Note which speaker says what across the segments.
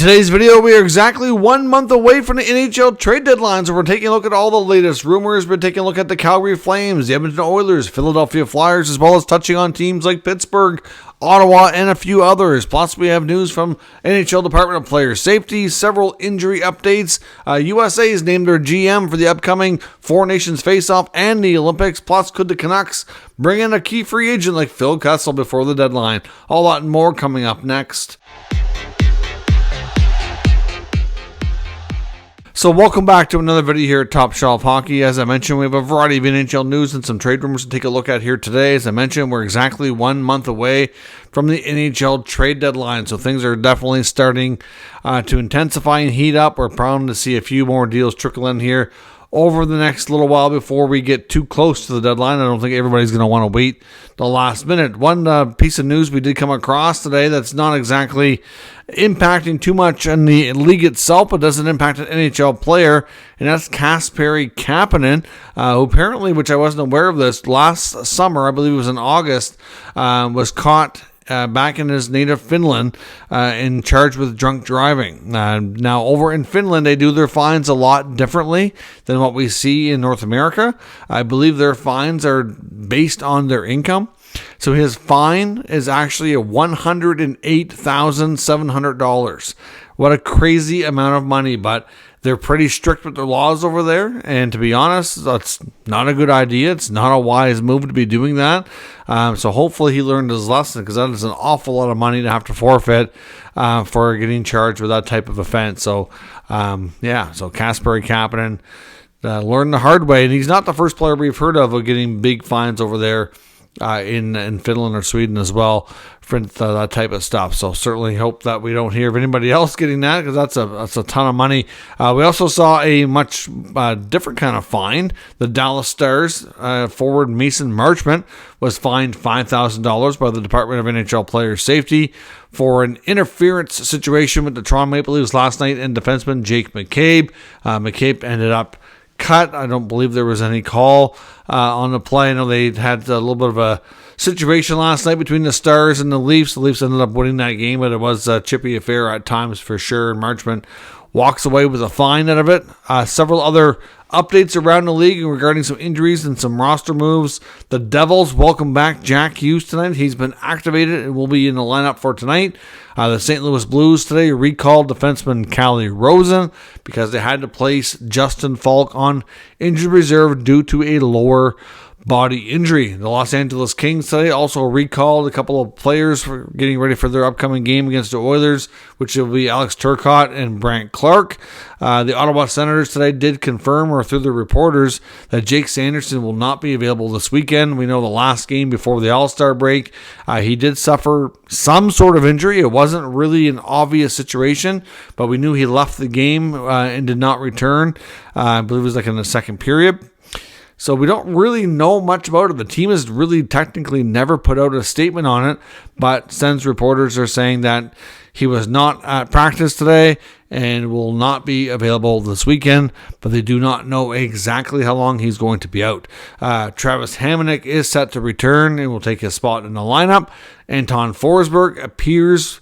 Speaker 1: In today's video, we are exactly 1 month away from the NHL trade deadline, so we're taking a look at all the latest rumors. We're taking a look at the Calgary Flames, the Edmonton Oilers, Philadelphia Flyers, as well as touching on teams like Pittsburgh, Ottawa, and a few others. Plus, we have news from NHL Department of Player Safety, several injury updates. USA has named their GM for the upcoming Four Nations Face-Off and the Olympics. Plus, could the Canucks bring in a key free agent like Phil Kessel before the deadline? All that and more coming up next. So welcome back to another video here at Top Shelf Hockey. As I mentioned, we have a variety of NHL news and some trade rumors to take a look at here today. As I mentioned, we're exactly 1 month away from the NHL trade deadline, so things are definitely starting to intensify and heat up. We're proud to see a few more deals trickle in here over the next little while before we get too close to the deadline. I don't think everybody's going to want to wait the last minute. One piece of news we did come across today that's not exactly impacting too much in the league itself, but doesn't impact an NHL player, and that's Kapanen, who apparently, which I wasn't aware of this, last summer, I believe it was in August, was caught back in his native Finland in charged with drunk driving. Now, over in Finland, they do their fines a lot differently than what we see in North America. I believe their fines are based on their income. So his fine is actually $108,700. What a crazy amount of money, but they're pretty strict with their laws over there, and to be honest, that's not a good idea. It's not a wise move to be doing that. So hopefully he learned his lesson, because that is an awful lot of money to have to forfeit for getting charged with that type of offense. So, so Kapanen learned the hard way, and he's not the first player we've heard of getting big fines over there in Finland or Sweden as well for that type of stuff. So certainly hope that we don't hear of anybody else getting that, because that's a ton of money. We also saw a much different kind of fine. The Dallas Stars forward Mason Marchment was fined $5,000 by the Department of NHL Player Safety for an interference situation with the Toronto Maple Leafs last night and defenseman Jake McCabe. McCabe ended up cut. I don't believe there was any call on the play. I know they had a little bit of a situation last night between the Stars and the Leafs. The Leafs ended up winning that game, but it was a chippy affair at times for sure. Marchment walks away with a fine out of it. Several other updates around the league regarding some injuries and some roster moves. The Devils welcome back Jack Hughes tonight. He's been activated and will be in the lineup for tonight. The St. Louis Blues today recalled defenseman Calle Rosen because they had to place Justin Falk on injured reserve due to a lower body injury. The Los Angeles Kings today also recalled a couple of players for getting ready for their upcoming game against the Oilers, which will be Alex Turcotte and Brant Clark. The Ottawa Senators today did confirm, or through the reporters, that Jake Sanderson will not be available this weekend. We know the last game before the All-Star break, he did suffer some sort of injury. It wasn't really an obvious situation, but we knew he left the game and did not return. I believe it was like in the second period. So we don't really know much about it. The team has really technically never put out a statement on it, but Sens reporters are saying that he was not at practice today and will not be available this weekend, but they do not know exactly how long he's going to be out. Travis Hamonic is set to return and will take his spot in the lineup. Anton Forsberg appears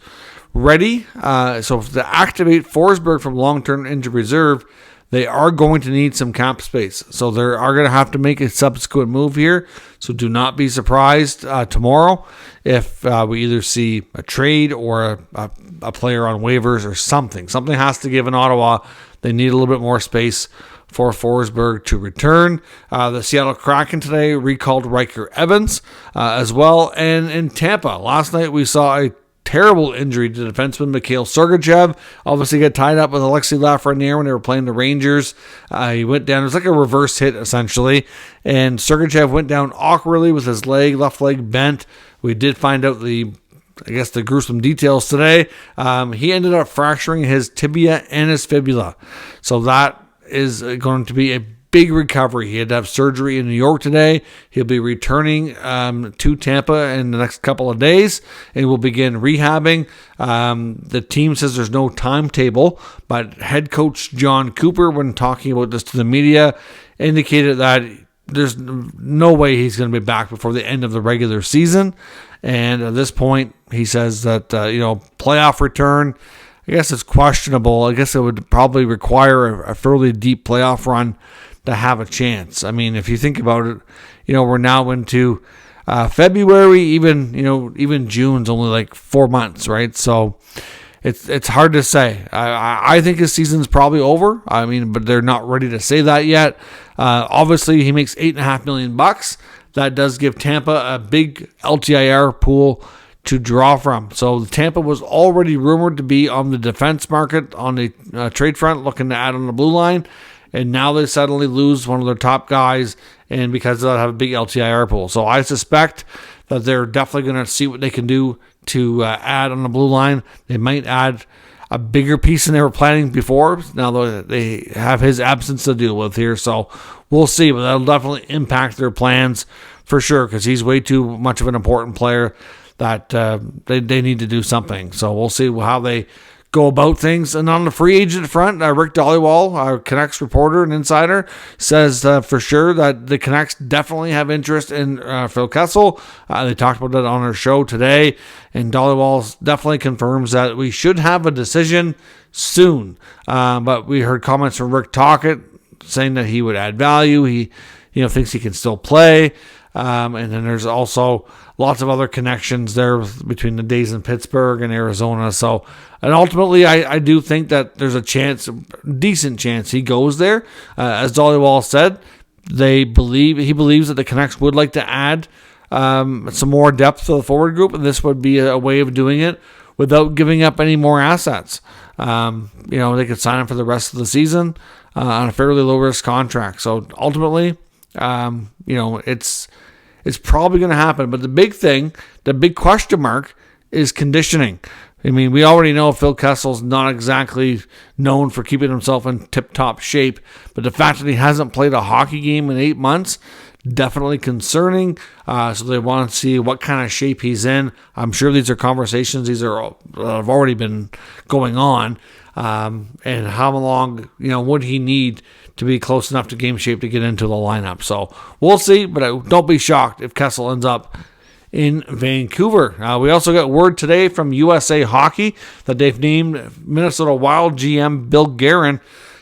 Speaker 1: ready. So to activate Forsberg from long-term injured reserve, they are going to need some cap space. So they are going to have to make a subsequent move here. So do not be surprised tomorrow if we either see a trade or a player on waivers or something. Something has to give in Ottawa. They need a little bit more space for Forsberg to return. The Seattle Kraken today recalled Riker Evans as well. And in Tampa, last night we saw a terrible injury to defenseman Mikhail Sergachev. Obviously got tied up with Alexis Lafreniere when they were playing the Rangers. He went down. It was like a reverse hit, essentially. And Sergachev went down awkwardly with his left leg bent. We did find out the gruesome details today. He ended up fracturing his tibia and his fibula. So that is going to be a big recovery. He had to have surgery in New York today. He'll be returning to Tampa in the next couple of days and will begin rehabbing. The team says there's no timetable, but head coach John Cooper, when talking about this to the media, indicated that there's no way he's going to be back before the end of the regular season. And at this point, he says that, playoff return, I guess it's questionable. I guess it would probably require a fairly deep playoff run to have a chance. I mean, if you think about it, we're now into February, even June's only like 4 months, right? So it's hard to say. I think his season's probably over. I mean, but they're not ready to say that yet. Obviously, he makes $8.5 million. That does give Tampa a big LTIR pool to draw from. So Tampa was already rumored to be on the defense market on the trade front, looking to add on the blue line. And now they suddenly lose one of their top guys, and because of that, have a big LTIR pool. So I suspect that they're definitely going to see what they can do to add on the blue line. They might add a bigger piece than they were planning before. Now they have his absence to deal with here, so we'll see. But that'll definitely impact their plans for sure, because he's way too much of an important player that they need to do something. So we'll see how they go about things. And on the free agent front, Rick Dhaliwal, our Canucks reporter and insider, says for sure that the Canucks definitely have interest in Phil Kessel. They talked about it on our show today, and Dhaliwal definitely confirms that we should have a decision soon. But we heard comments from Rick Tocchet saying that he would add value. He thinks he can still play. And then there's also lots of other connections there between the days in Pittsburgh and Arizona. So, and ultimately, I do think that there's a decent chance he goes there. As Dhaliwal said, he believes that the Canucks would like to add some more depth to the forward group, and this would be a way of doing it without giving up any more assets. They could sign him for the rest of the season on a fairly low-risk contract. So ultimately, it's probably going to happen. But the big question mark is conditioning. I mean, we already know Phil Kessel's not exactly known for keeping himself in tip-top shape, but the fact that he hasn't played a hockey game in 8 months, definitely concerning. So they want to see what kind of shape he's in. I'm sure these are conversations. These have already been going on. And how long, would he need to be close enough to game shape to get into the lineup? So we'll see, but don't be shocked if Kessel ends up in Vancouver. We also got word today from USA Hockey that they've named Minnesota Wild GM Bill Guerin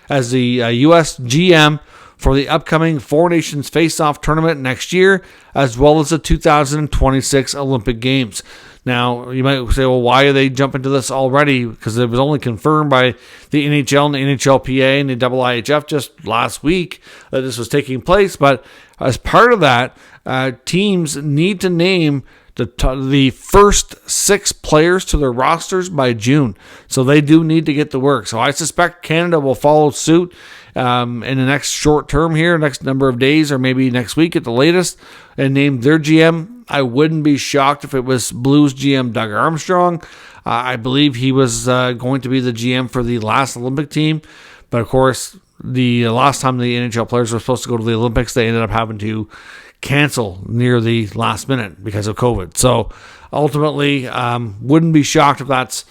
Speaker 1: as the US GM for the upcoming Four Nations Face-Off tournament next year, as well as the 2026 Olympic Games. Now, you might say, well, why are they jumping to this already? Because it was only confirmed by the NHL and the NHLPA and the IIHF just last week that this was taking place. But as part of that, teams need to name the first 6 players to their rosters by June. So they do need to get to work. So I suspect Canada will follow suit in the next short term here, next number of days, or maybe next week at the latest, and name their GM. I wouldn't be shocked if it was Blues GM Doug Armstrong. I believe he was going to be the GM for the last Olympic team. But of course, the last time the NHL players were supposed to go to the Olympics, they ended up having to cancel near the last minute because of COVID. So ultimately, wouldn't be shocked if that's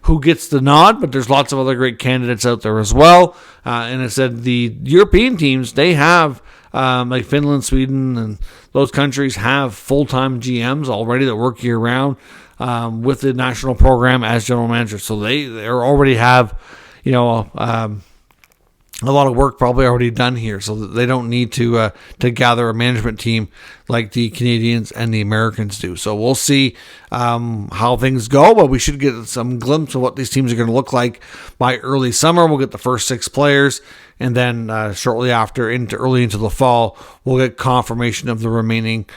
Speaker 1: who gets the nod, but there's lots of other great candidates out there as well. And I said the European teams, they have like Finland, Sweden, and those countries have full-time GMs already that work year-round with the national program as general manager. So they already have, a lot of work probably already done here, so that they don't need to gather a management team like the Canadians and the Americans do. So we'll see how things go, but we should get some glimpse of what these teams are going to look like by early summer. We'll get the first 6 players, and then shortly after, early into the fall, we'll get confirmation of the remaining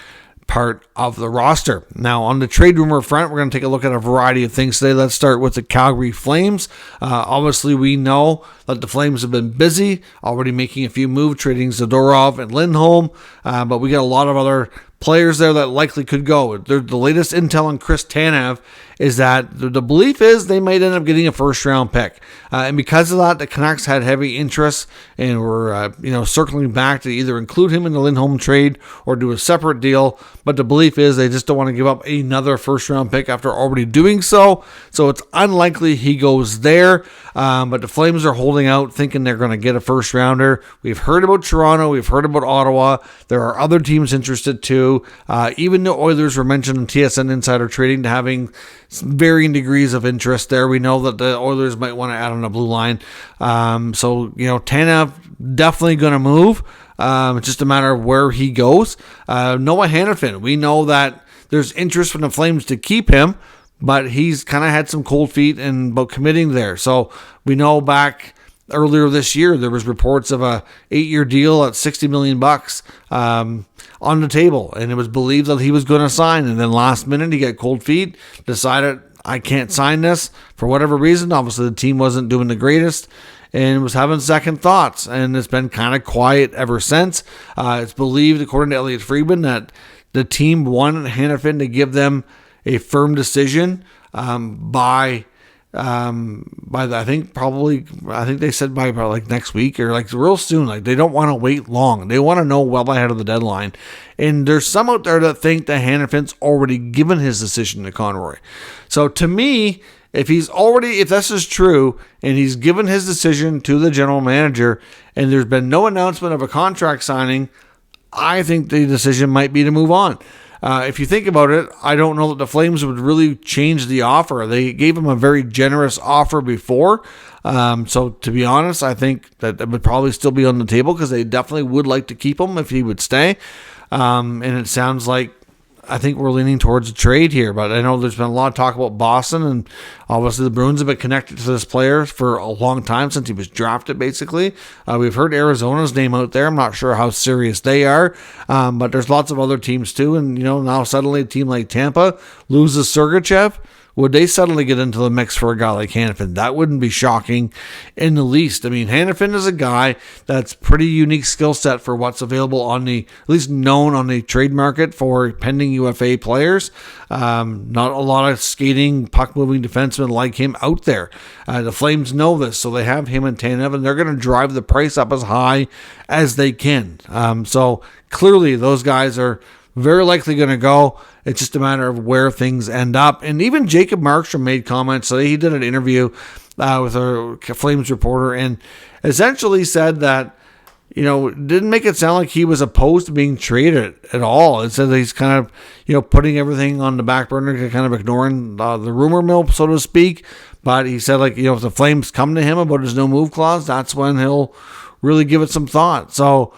Speaker 1: part of the roster. Now, on the trade rumor front, we're going to take a look at a variety of things today. Let's start with the Calgary Flames. Obviously, we know that the Flames have been busy, already making a few moves, trading Zadorov and Lindholm, but we got a lot of other players there that likely could go. The latest intel on Chris Tanev is that the belief is they might end up getting a first-round pick. And because of that, the Canucks had heavy interest and were circling back to either include him in the Lindholm trade or do a separate deal. But the belief is they just don't want to give up another first-round pick after already doing so. So it's unlikely he goes there. But the Flames are holding out, thinking they're going to get a first-rounder. We've heard about Toronto. We've heard about Ottawa. There are other teams interested too. too. Even the Oilers were mentioned in TSN Insider Trading to having varying degrees of interest there. We know that the Oilers might want to add on a blue line. So, Tanev definitely going to move. It's just a matter of where he goes. Noah Hanifin, we know that there's interest from the Flames to keep him, but he's kind of had some cold feet and about committing there. So we know back earlier this year there was reports of a 8-year deal at $60 million on the table, and it was believed that he was going to sign. And then last minute he got cold feet, decided I can't sign this for whatever reason. Obviously the team wasn't doing the greatest and was having second thoughts, and it's been kind of quiet ever since. It's believed, according to Elliot Friedman, that the team wanted Hanifin to give them a firm decision by I think they said by like next week or like real soon. Like they don't want to wait long. They want to know well ahead of the deadline. And there's some out there that think that Hanifin's already given his decision to Conroy. So to me, if this is true and he's given his decision to the general manager and there's been no announcement of a contract signing, I think the decision might be to move on. If you think about it, I don't know that the Flames would really change the offer. They gave him a very generous offer before. So to be honest, I think that it would probably still be on the table because they definitely would like to keep him if he would stay. And it sounds like I think we're leaning towards a trade here, but I know there's been a lot of talk about Boston, and obviously the Bruins have been connected to this player for a long time since he was drafted, basically. We've heard Arizona's name out there. I'm not sure how serious they are, but there's lots of other teams too, and now suddenly a team like Tampa loses Sergachev. Would they suddenly get into the mix for a guy like Hanifin? That wouldn't be shocking in the least. I mean, Hanifin is a guy that's pretty unique skill set for what's available at least known on the trade market for pending UFA players. Not a lot of skating, puck-moving defensemen like him out there. The Flames know this, so they have him and Tanev, and they're going to drive the price up as high as they can. So clearly those guys are very likely going to go. It's just a matter of where things end up. And even Jacob Markstrom made comments. So he did an interview with a Flames reporter and essentially said that, didn't make it sound like he was opposed to being traded at all. It said that he's kind of, putting everything on the back burner, kind of ignoring the rumor mill, so to speak. But he said, if the Flames come to him about his no move clause, that's when he'll really give it some thought. So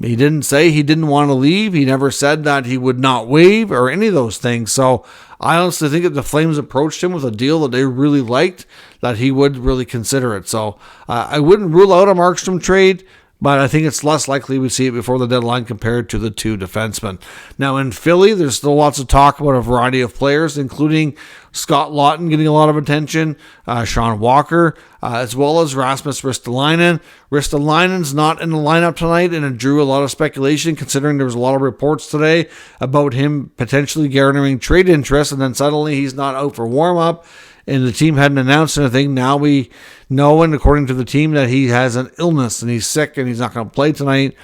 Speaker 1: he didn't say he didn't want to leave. He never said that he would not waive or any of those things. So I honestly think if the Flames approached him with a deal that they really liked, that he would really consider it. So I wouldn't rule out a Markstrom trade, but I think it's less likely we see it before the deadline compared to the two defensemen. Now in Philly, there's still lots of talk about a variety of players, including Scott Laughton getting a lot of attention, Sean Walker, as well as Rasmus Ristolainen. Ristolainen's not in the lineup tonight, and it drew a lot of speculation considering there was a lot of reports today about him potentially garnering trade interest, and then suddenly he's not out for warm-up, and the team hadn't announced anything. Now we know, and according to the team, that he has an illness and he's sick and he's not going to play tonight.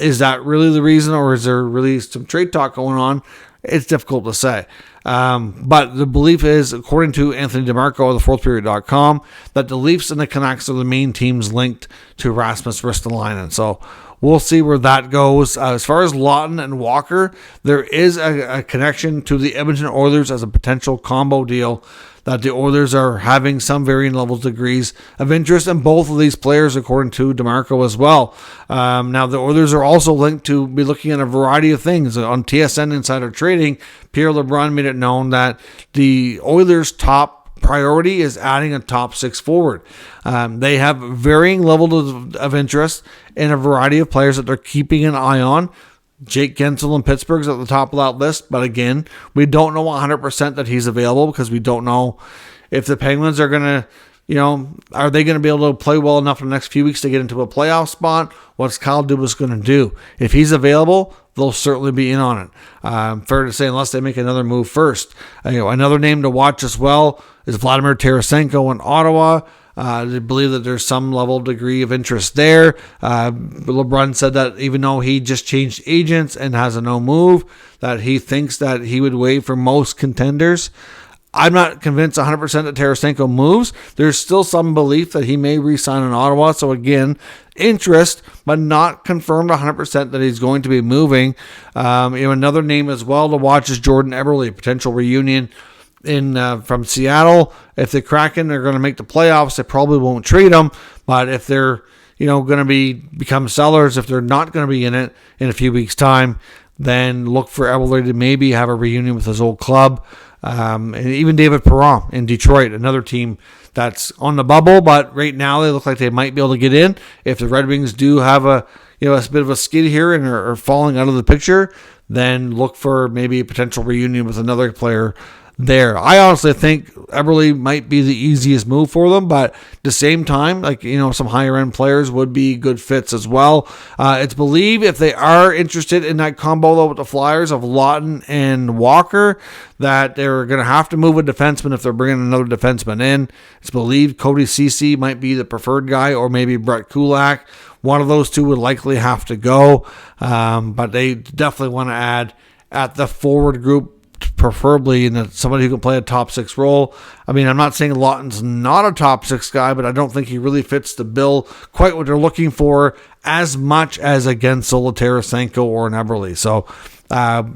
Speaker 1: Is that really the reason, or is there really some trade talk going on? It's difficult to say. But the belief is, according to Anthony DeMarco of thefourthperiod.com, that the Leafs and the Canucks are the main teams linked to Rasmus Ristolainen. So we'll see where that goes. As far as Laughton and Walker, there is a connection to the Edmonton Oilers as a potential combo deal, that the Oilers are having some varying levels, degrees of interest in both of these players, according to DeMarco as well. Now, the Oilers are also linked to be looking at a variety of things. On TSN Insider Trading, Pierre LeBrun made it known that the Oilers' top priority is adding a top six forward. They have varying levels of interest in a variety of players that they're keeping an eye on. Jake Gensel in Pittsburgh's at the top of that list, but again, we don't know 100% that he's available because we don't know if the Penguins are going to, are they going to be able to play well enough in the next few weeks to get into a playoff spot? What's Kyle Dubas going to do? If he's available, they'll certainly be in on it. Fair to say, unless they make another move first. Another name to watch as well is Vladimir Tarasenko in Ottawa. They believe that there's some level degree of interest there. LeBrun said that even though he just changed agents and has a no move, that he thinks that he would waive for most contenders. I'm not convinced 100% that Tarasenko moves. There's still some belief that he may re-sign in Ottawa. So again, interest, but not confirmed 100% that he's going to be moving. Another name as well to watch is Jordan Eberle, potential reunion from Seattle. If the Kraken are going to make the playoffs, they probably won't trade him. But if they're going to become sellers, if they're not going to be in it in a few weeks' time, then look for Eberle to maybe have a reunion with his old club. And even David Perron in Detroit, another team that's on the bubble, but right now they look like they might be able to get in. If the Red Wings do have a bit of a skid here and are falling out of the picture, then look for maybe a potential reunion with another player there. I honestly think Eberle might be the easiest move for them, but at the same time, some higher end players would be good fits as well. It's believed if they are interested in that combo though with the Flyers of Lawton and Walker, that they're going to have to move a defenseman if they're bringing another defenseman in. It's believed Cody Ceci might be the preferred guy, or maybe Brett Kulak. One of those two would likely have to go, but they definitely want to add at the forward group, preferably somebody who can play a top six role. I mean, I'm not saying Lawton's not a top six guy, but I don't think he really fits the bill quite what they're looking for as much as against Tarasenko or an Eberle. So,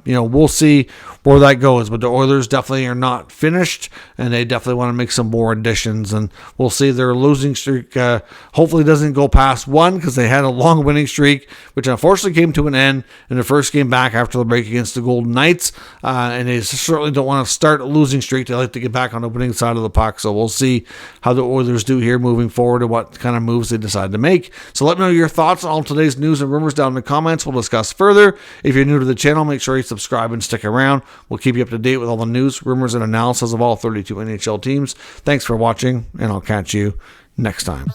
Speaker 1: we'll see where that goes. But the Oilers definitely are not finished, and they definitely want to make some more additions. And we'll see their losing streak hopefully doesn't go past one, because they had a long winning streak, which unfortunately came to an end in the first game back after the break against the Golden Knights. And they certainly don't want to start a losing streak. They like to get back on the winning side of the puck. So we'll see how the Oilers do here moving forward and what kind of moves they decide to make. So let me know your thoughts on today's news and rumors down in the comments. We'll discuss further. If you're new to the channel, make sure you subscribe and stick around. We'll keep you up to date with all the news, rumors, and analysis of all 32 NHL teams. Thanks for watching, and I'll catch you next time.